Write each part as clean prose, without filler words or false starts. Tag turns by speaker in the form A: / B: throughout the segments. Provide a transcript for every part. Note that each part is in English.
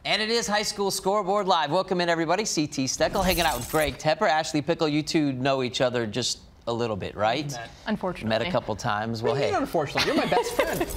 A: And it is High School Scoreboard Live. Welcome in, everybody. CT Steckel hanging out with Greg Tepper. Ashley Pickle, you two know each other just a little bit, right?
B: Unfortunately.
A: Met a couple times. Well, hey.
C: Unfortunately, you're my best friend.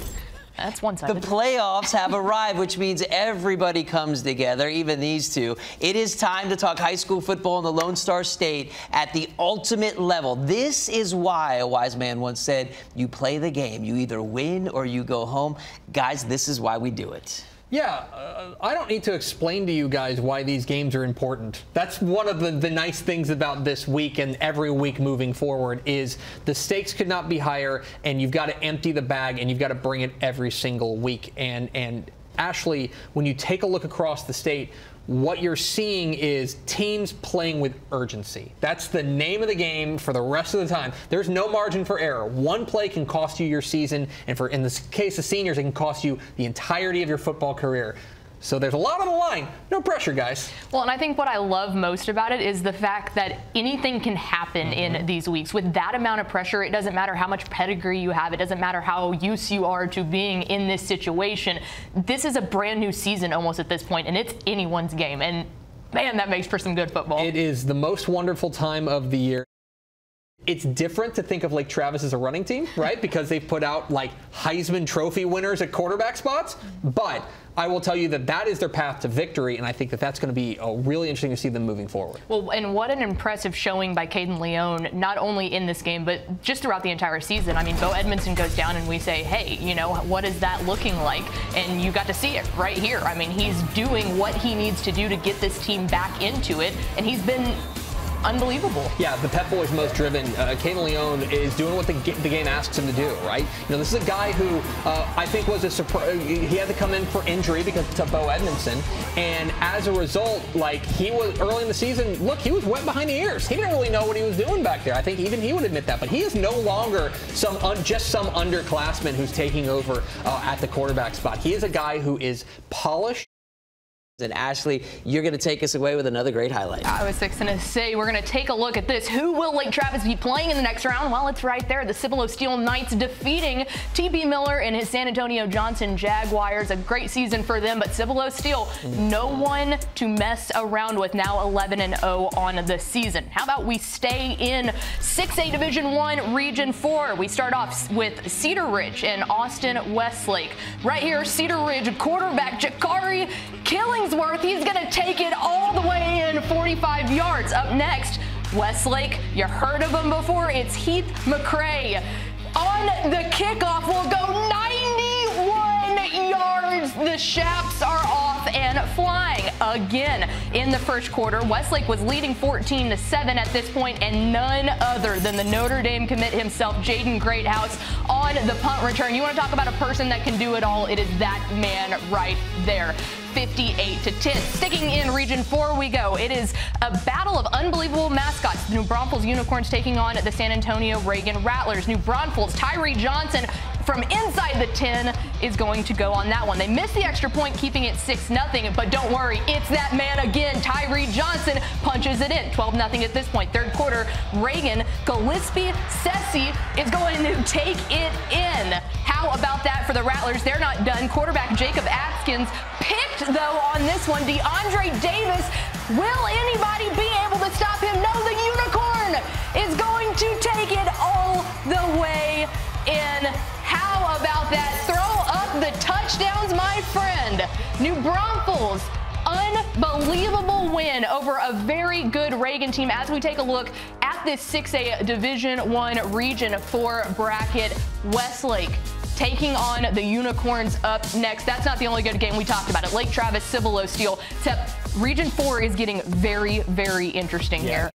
B: That's one-sided.
A: The playoffs have arrived, which means everybody comes together, even these two. It is time to talk high school football in the Lone Star State at the ultimate level. This is why a wise man once said, you play the game. You either win or you go home. Guys, this is why we do it.
C: Yeah, I don't need to explain to you guys why these games are important. That's one of the nice things about this week and every week moving forward is the stakes could not be higher, and you've got to empty the bag, and you've got to bring it every single week. And Ashley, when you take a look across the state, what you're seeing is teams playing with urgency. That's the name of the game for the rest of the time. There's no margin for error. One play can cost you your season, and in this case of seniors, it can cost you the entirety of your football career. So there's a lot on the line. No pressure, guys.
B: Well, and I think what I love most about it is the fact that anything can happen in these weeks. With that amount of pressure, it doesn't matter how much pedigree you have. It doesn't matter how used you are to being in this situation. This is a brand new season almost at this point, and it's anyone's game. And, man, that makes for some good football.
C: It is the most wonderful time of the year. It's different to think of Lake Travis as a running team, right? Because they've put out like Heisman Trophy winners at quarterback spots. But I will tell you that that is their path to victory, and I think that that's going to be really interesting to see them moving forward.
B: Well, and what an impressive showing by Caden Leone, not only in this game, but just throughout the entire season. I mean, Bo Edmondson goes down and we say, hey, you know, what is that looking like? And you got to see it right here. I mean, he's doing what he needs to do to get this team back into it, and he's been unbelievable.
C: Yeah, the Pep Boys most driven. Caden Leone is doing what the game asks him to do, right? You know, this is a guy who I think was a surprise. He had to come in for injury because to Bo Edmondson, and as a result, like he was early in the season, look, he was wet behind the ears. He didn't really know what he was doing back there. I think even he would admit that, but he is no longer just some underclassman who's taking over at the quarterback spot. He is a guy who is polished.
A: And Ashley, you're going to take us away with another great highlight.
B: I was going to say we're going to take a look at this. Who will Lake Travis be playing in the next round? Well, it's right there. The Cibolo Steel Knights defeating T.B. Miller and his San Antonio Johnson Jaguars. A great season for them, but Cibolo Steel, no one to mess around with. Now 11-0 on the season. How about we stay in 6A Division I Region 4? We start off with Cedar Ridge and Austin Westlake. Right here, Cedar Ridge quarterback Jakari Killingsworth, he's going to take it all the way in 45 yards. Up next, Westlake, you heard of him before, it's Heath McCray. On the kickoff, will go 91 yards. The Shaps are off and flying again in the first quarter. Westlake was leading 14-7 at this point, and none other than the Notre Dame commit himself, Jaden Greathouse, on the punt return. You want to talk about a person that can do it all? It is that man right there. 58-10. Sticking in Region 4 we go. It is a battle of unbelievable mascots. The New Braunfels Unicorns taking on the San Antonio Reagan Rattlers. New Braunfels, Tyree Johnson from inside the 10 is going to go on that one. They missed the extra point, keeping it 6-0, but don't worry, it's that man again. Tyree Johnson punches it in. 12-0 at this point. Third quarter, Reagan, Gillespie Sessi is going to take it in. How about that for the Rattlers? They're not done. Quarterback Jacob Atkins picked, though, on this one. DeAndre Davis, will anybody be able to stop him? No, the Unicorn is going to take it all the way in. How about that? Throw up the touchdowns, my friend. New Braunfels, unbelievable win over a very good Reagan team as we take a look at this 6A Division I Region 4 bracket. Westlake taking on the Unicorns up next. That's not the only good game. We talked about it. Lake Travis, Cibolo Steel. Except Region 4 is getting very, very interesting here.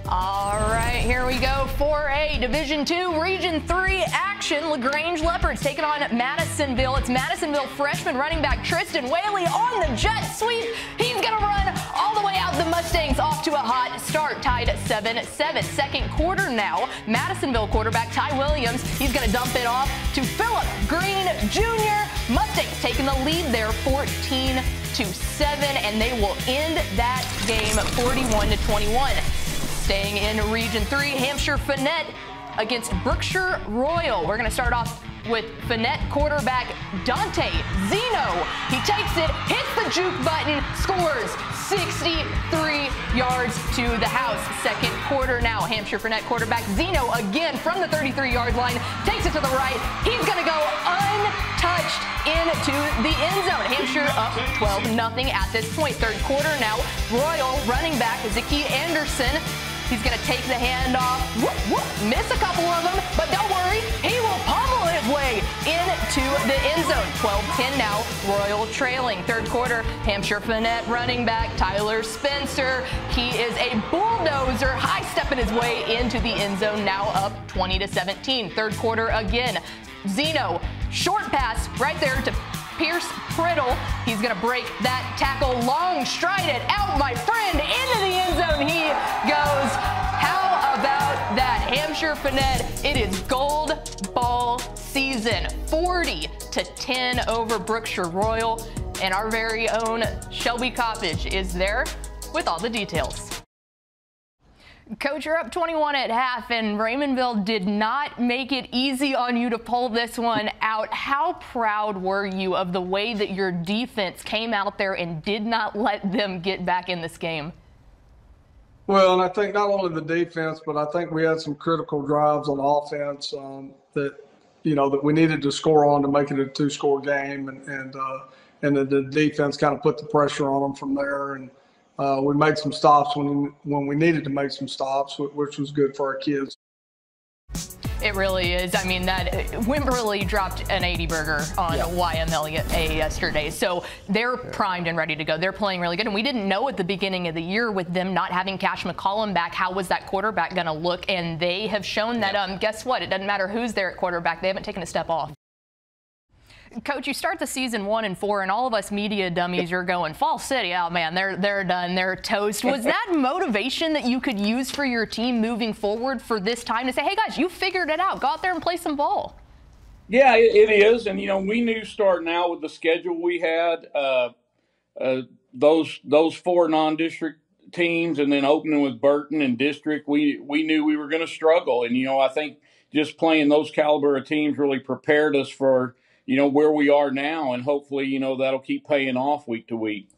B: All right, here we go. 4A Division II Region 3 action. LaGrange Leopards taking on Madisonville. It's Madisonville freshman running back Tristan Whaley on the jet sweep. He's going to run all the way out. The Mustangs off to a hot start, tied at 7-7. Second quarter now. Madisonville quarterback Ty Williams, he's going to dump it off to Philip Green Jr. Mustangs taking the lead there 14-7, and they will end that game 41-21. Staying in Region 3, Hampshire Finette against Brookshire Royal. We're going to start off with Finette quarterback Dante Zeno. He takes it, hits the juke button, scores 63 yards to the house. Second quarter now. Hampshire Finette quarterback Zeno again from the 33-yard line, takes it to the right. He's going to go untouched into the end zone. Hampshire up 12-0 at this point. Third quarter now. Royal running back Zackie Anderson. He's going to take the handoff, miss a couple of them, but don't worry, he will pummel his way into the end zone. 12-10 now, Royal trailing. Third quarter, Hampshire Finette running back Tyler Spencer. He is a bulldozer, high-stepping his way into the end zone, now up 20-17. Third quarter again, Zeno, short pass right there to Pierce Priddle. He's going to break that tackle, long stride it out, my friend, into the end zone he goes. How about that? Hampshire Finette, it is gold ball season. 40-10 over Brookshire Royal. And our very own Shelby Coppage is there with all the details. Coach, you're up 21 at half, and Raymondville did not make it easy on you to pull this one out. How proud were you of the way that your defense came out there and did not let them get back in this game?
D: Well, and I think not only the defense, but I think we had some critical drives on offense that we needed to score on to make it a two-score game, and the defense kind of put the pressure on them from there. And we made some stops when we needed to make some stops, which was good for our kids.
B: It really is. I mean, that Wimberley dropped an 80 burger on YMLA yesterday. So they're primed and ready to go. They're playing really good. And we didn't know at the beginning of the year with them not having Cash McCollum back, how was that quarterback going to look? And they have shown that, guess what? It doesn't matter who's there at quarterback. They haven't taken a step off. Coach, you start the season 1-4, and all of us media dummies are going, Fall City, oh man, they're done, they're toast. Was that motivation that you could use for your team moving forward for this time to say, hey guys, you figured it out, go out there and play some ball?
E: Yeah, it is, and we knew starting out with the schedule we had, those four non-district teams, and then opening with Burton and district, we knew we were going to struggle, and I think just playing those caliber of teams really prepared us for where we are now, and hopefully, that'll keep paying off week to week.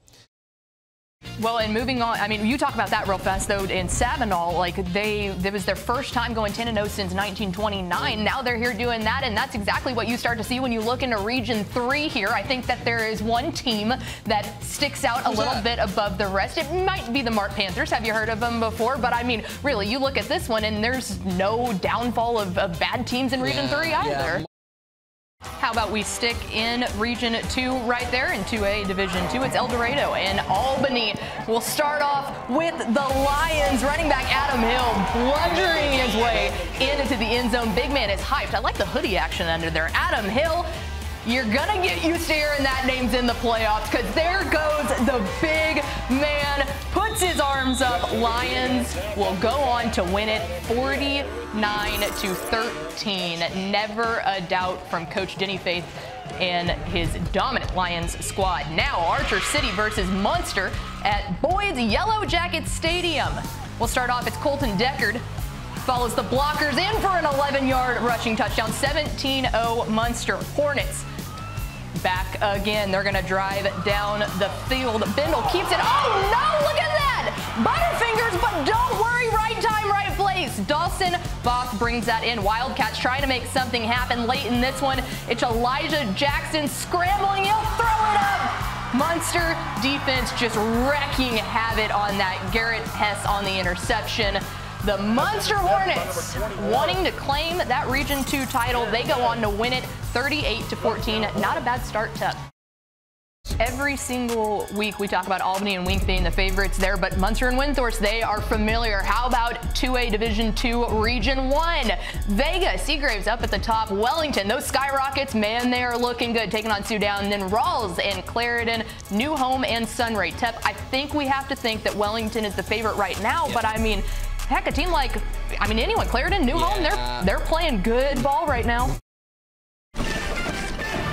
B: Well, and moving on, I mean, you talk about that real fast, though, in Savinaw, like it was their first time going 10-0 since 1929. Now they're here doing that, and that's exactly what you start to see when you look into Region 3 here. I think that there is one team that sticks out a little bit above the rest. It might be the Mart Panthers. Have you heard of them before? But, I mean, really, you look at this one, and there's no downfall of bad teams in Region 3 either. Yeah. How about we stick in Region 2 right there in 2A Division 2? It's El Dorado and Albany. We'll start off with the Lions. Running back Adam Hill blundering his way into the end zone. Big man is hyped. I like the hoodie action under there. Adam Hill, you're going to get used to hearing that name's in the playoffs, because there goes the big man, puts his arms up. Lions will go on to win it 49-13. Never a doubt from Coach Denny Faith and his dominant Lions squad. Now Archer City versus Munster at Boyd's Yellow Jacket Stadium. We'll start off, it's Colton Deckard. Follows the blockers in for an 11-yard rushing touchdown. 17-0 Munster. Hornets back again. They're going to drive down the field. Bindle keeps it. Oh, no, look at that. Butterfingers, but don't worry. Right time, right place. Dawson Both brings that in. Wildcats trying to make something happen late in this one. It's Elijah Jackson scrambling. He'll throw it up. Munster defense just wrecking havoc on that. Garrett Hess on the interception. The Munster Hornets wanting to claim that Region 2 title. They go on to win it 38-14. Not a bad start to. Every single week we talk about Albany and Wink being the favorites there, but Munster and Windthorst, they are familiar. How about 2A Division 2 Region 1? Vega, Seagraves up at the top. Wellington, those Skyrockets, man, they are looking good, taking on Sioux Down. And then Rawls and Clarendon, New Home and Sunray. Tep, I think we have to think that Wellington is the favorite right now, but I mean, heck, a team like, anyone, Clarendon, New Home, they're playing good ball right now.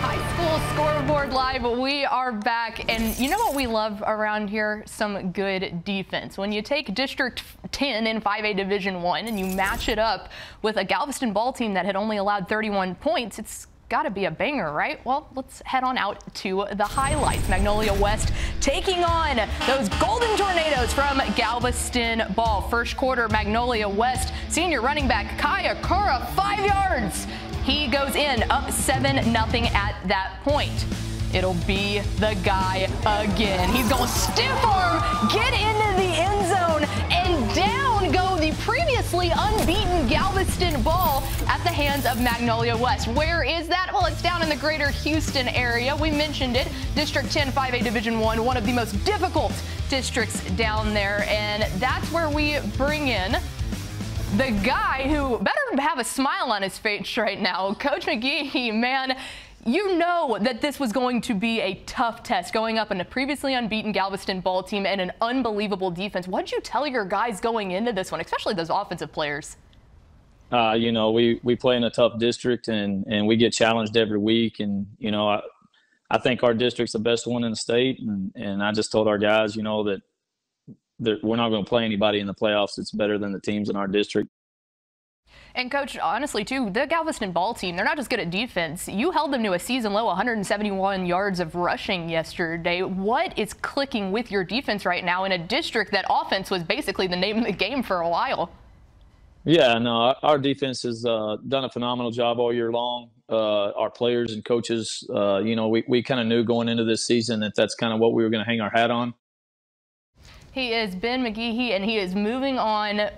B: High School Scoreboard Live, we are back, and you know what we love around here? Some good defense. When you take District 10 in 5A Division 1 and you match it up with a Galveston ball team that had only allowed 31 points, it's got to be a banger, right? Well, let's head on out to the highlights. Magnolia West taking on those Golden Tornadoes from Galveston Ball. First quarter, Magnolia West senior running back Kaya Kura, 5 yards. He goes in up 7-0 at that point. It'll be the guy again. He's going stiff arm, get into the end zone, and down go the previously unbeaten Galveston Ball at the hands of Magnolia West. Where is that? Well, it's down in the greater Houston area. We mentioned it. District 10, 5A Division I, one of the most difficult districts down there. And that's where we bring in the guy who better have a smile on his face right now. Coach McGee, man, you know that this was going to be a tough test going up in a previously unbeaten Galveston Ball team and an unbelievable defense. What did you tell your guys going into this one, especially those offensive players?
F: You know, we play in a tough district and we get challenged every week. And, you know, I think our district's the best one in the state. And I just told our guys, you know, that we're not going to play anybody in the playoffs that's better than the teams in our district.
B: And, Coach, honestly, too, the Galveston Ball team, they're not just good at defense. You held them to a season-low 171 yards of rushing yesterday. What is clicking with your defense right now in a district that offense was basically the name of the game for a while? Yeah,
F: no, our defense has done a phenomenal job all year long. Our players and coaches, you know, we kind of knew going into this season that that's kind of what we were going to hang our hat on.
B: He is Ben McGehee, and he is moving on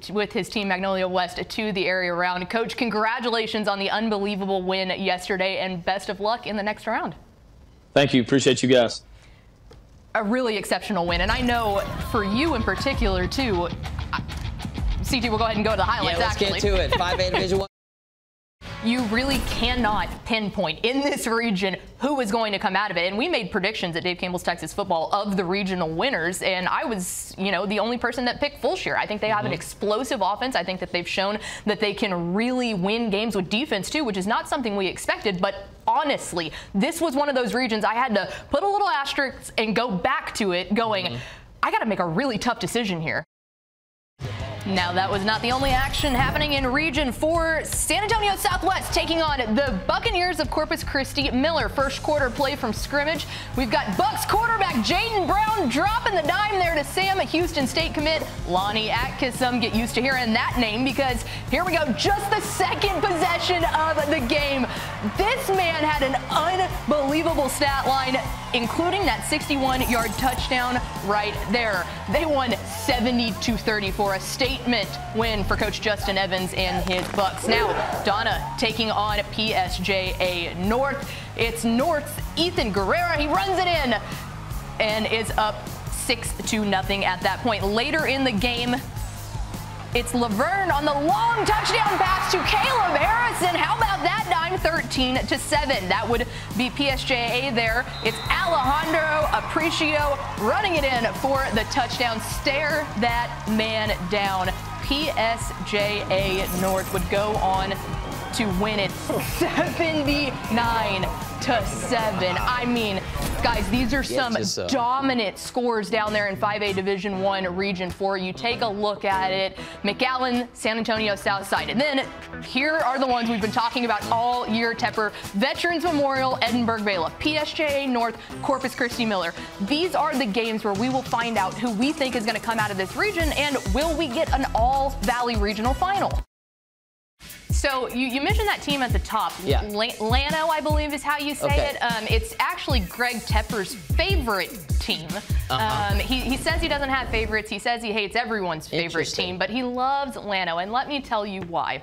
B: with his team, Magnolia West, to the area round. Coach, congratulations on the unbelievable win yesterday, and best of luck in the next round.
F: Thank you. Appreciate you guys.
B: A really exceptional win, and I know for you in particular, too. CT, we'll go ahead and go to the highlights,
A: let's get to it. 5A Division I.
B: You really cannot pinpoint in this region who is going to come out of it. And we made predictions at Dave Campbell's Texas Football of the regional winners. And I was, you know, the only person that picked Fulshire. I think they have an explosive offense. I think that they've shown that they can really win games with defense, too, which is not something we expected. But honestly, this was one of those regions I had to put a little asterisk and go back to it going, I got to make a really tough decision here. Now, that was not the only action happening in Region 4. San Antonio Southwest taking on the Buccaneers of Corpus Christi. Miller, first quarter play from scrimmage. We've got Bucks quarterback Jaden Brown dropping the dime there to Sam, a Houston State commit. Lonnie Atkinson, get used to hearing that name because here we go, just the second possession of the game. This man had an unbelievable stat line, including that 61-yard touchdown right there. They won 70-34, a statement win for Coach Justin Evans and his Bucks. Now, Donna taking on PSJA North. It's North's Ethan Guerrera. He runs it in and is up 6-0 at that point. Later in the game, it's Laverne on the long touchdown pass to Caleb Harrison. How about that dime? 13-7. That would be PSJA there. It's Alejandro Aparicio running it in for the touchdown. Stare that man down. PSJA North would go on to win it 79-7. I mean, guys, these are some dominant scores down there in 5A Division I, Region 4. You take a look at it. McAllen, San Antonio Southside. And then here are the ones we've been talking about all year, Tepper. Veterans Memorial, Edinburgh Bailiff, PSJA North, Corpus Christi Miller. These are the games where we will find out who we think is going to come out of this region, and will we get an all-Valley regional final? So you mentioned that team at the top.
A: Yeah.
B: Lano, I believe, is how you say it. It's actually Greg Tepper's favorite team. He says he doesn't have favorites. He says he hates everyone's favorite team, but he loves Lano. And let me tell you why.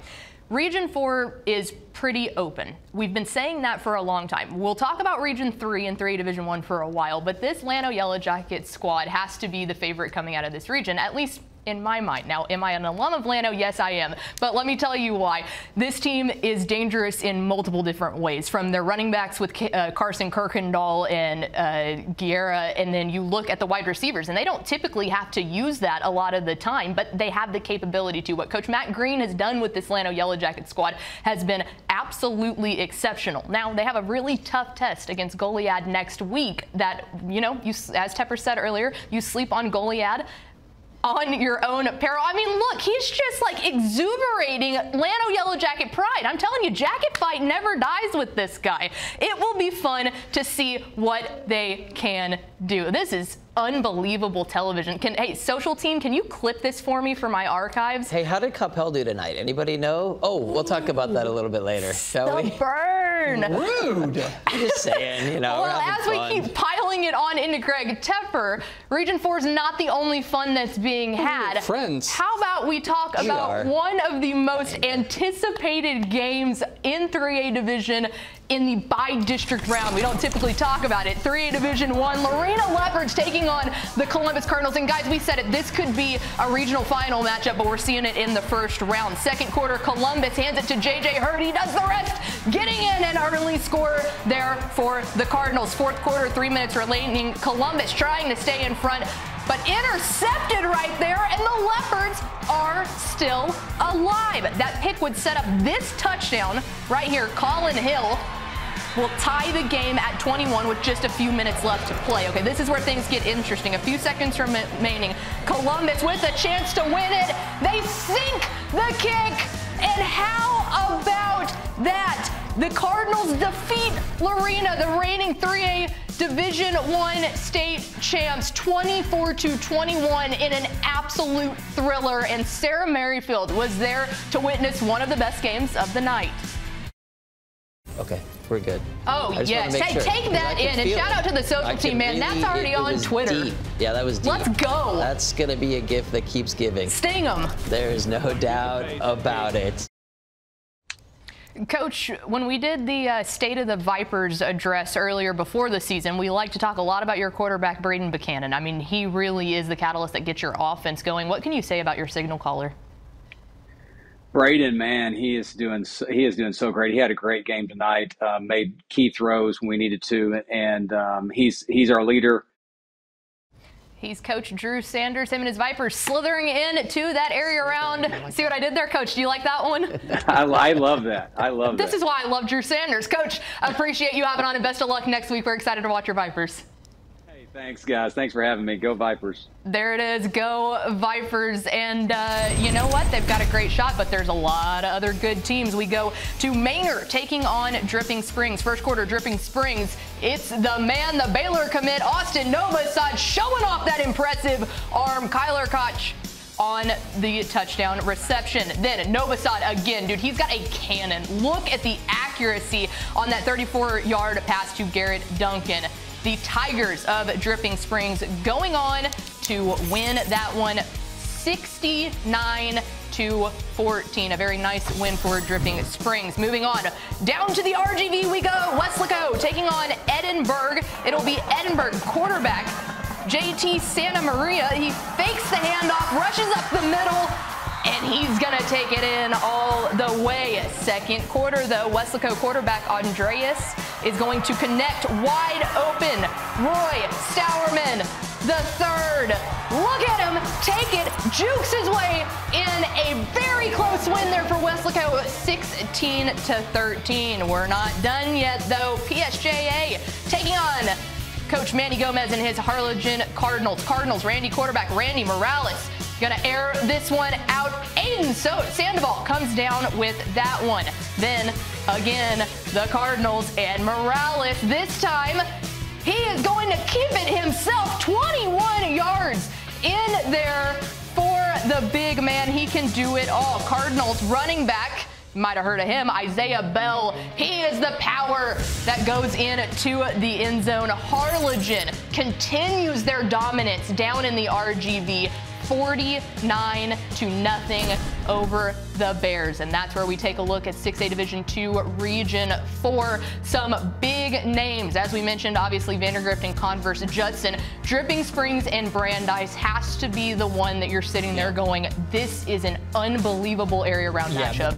B: Region 4 is pretty open. We've been saying that for a long time. We'll talk about Region 3 and 3 Division 1 for a while, but this Lano Yellow Jacket squad has to be the favorite coming out of this region, at least in my mind. Now, am I an alum of Lano? Yes, I am. But let me tell you why. This team is dangerous in multiple different ways, from their running backs with Carson Kirkendall and Guerra, and then you look at the wide receivers, and they don't typically have to use that a lot of the time, but they have the capability to. What Coach Matt Green has done with this Lano Yellow Jacket squad has been absolutely exceptional. Now, they have a really tough test against Goliad next week that, you know, as Tepper said earlier, you sleep on Goliad, on your own peril. I mean, look, he's just like exuberating Llano Yellow Jacket pride. I'm telling you, Jacket Fight never dies with this guy. It will be fun to see what they can do. This is unbelievable television. Hey, social team, can you clip this for me for my archives?
A: Hey, how did Capel do tonight? Anybody know? Oh, we'll talk about that a little bit later, shall we?
B: The burn.
C: Rude.
A: I'm just saying, you know.
B: Well, as we keep piling it on into Greg Tepper, Region 4 is not the only fun that's being had.
C: Friends.
B: How about we talk about one of the most anticipated games in 3A Division in the by-district round. We don't typically talk about it. 3A Division 1, Lorena Leopards taking on the Columbus Cardinals. And guys, we said it, this could be a regional final matchup, but we're seeing it in the first round. Second quarter, Columbus hands it to JJ Hurd. He does the rest, getting in an early score there for the Cardinals. Fourth quarter, 3 minutes remaining. Columbus trying to stay in front, but intercepted right there, and the Leopards are still alive. That pick would set up this touchdown right here. Colin Hill will tie the game at 21 with just a few minutes left to play. Okay, this is where things get interesting. A few seconds remaining. Columbus with a chance to win it. They sink the kick. And how about that? The Cardinals defeat Lorena, the reigning 3A Division I state champs, 24-21 in an absolute thriller. And Sarah Merrifield was there to witness one of the best games of the night.
A: Okay, we're good.
B: Oh, yes. Hey, take that in. And shout out to the social team, man. That's already on Twitter.
A: Deep. Yeah, that was deep.
B: Let's go.
A: That's going to be a gift that keeps giving.
B: Sting them.
A: There's no doubt about it.
B: Coach, when we did the State of the Vipers address earlier before the season, we like to talk a lot about your quarterback, Braden Buchanan. I mean, he really is the catalyst that gets your offense going. What can you say about your signal caller?
G: Braden, man, he is doing so great. He had a great game tonight. Made key throws when we needed to, and he's our leader.
B: He's Coach Drew Sanders. Him and his Vipers slithering in to that area around. See what I did there, Coach? Do you like that one?
G: I love that. I love that.
B: This is why I love Drew Sanders. Coach, I appreciate you having on, and best of luck next week. We're excited to watch your Vipers.
G: Hey, thanks, guys. Thanks for having me. Go Vipers.
B: There it is. Go Vipers. And you know what? They've got a great shot, but there's a lot of other good teams. We go to Manger taking on Dripping Springs. First quarter, Dripping Springs. It's the man, the Baylor commit, Austin Novosad, showing off that impressive arm. Kyler Koch on the touchdown reception. Then Novosad again, dude, he's got a cannon. Look at the accuracy on that 34-yard pass to Garrett Duncan. The Tigers of Dripping Springs going on to win that one 69-14. A very nice win for Dripping Springs. Moving on, down to the RGV we go. Weslaco taking on Edinburgh. It'll be Edinburgh quarterback JT Santa Maria. He fakes the handoff, rushes up the middle, and he's going to take it in all the way. Second quarter, though, Weslaco quarterback Andreas is going to connect wide open. Roy Stourman, the third. Look at him take it, jukes his way in a very close win there for Weslaco, 16-13. We're not done yet, though. PSJA taking on Coach Manny Gomez and his Harlingen Cardinals. Cardinals, Randy quarterback Randy Morales gonna air this one out. Aiden Sandoval comes down with that one. Then again, the Cardinals and Morales. This time, he is going to keep it himself. 21 yards in there for the big man. He can do it all. Cardinals running back, might have heard of him, Isaiah Bell. He is the power that goes into the end zone. Harlingen continues their dominance down in the RGV. 49-0 over the Bears. And that's where we take a look at 6A Division II Region 4. Some big names. As we mentioned, obviously Vandergrift and Converse Judson. Dripping Springs and Brandeis has to be the one that you're sitting there going, this is an unbelievable area round matchup.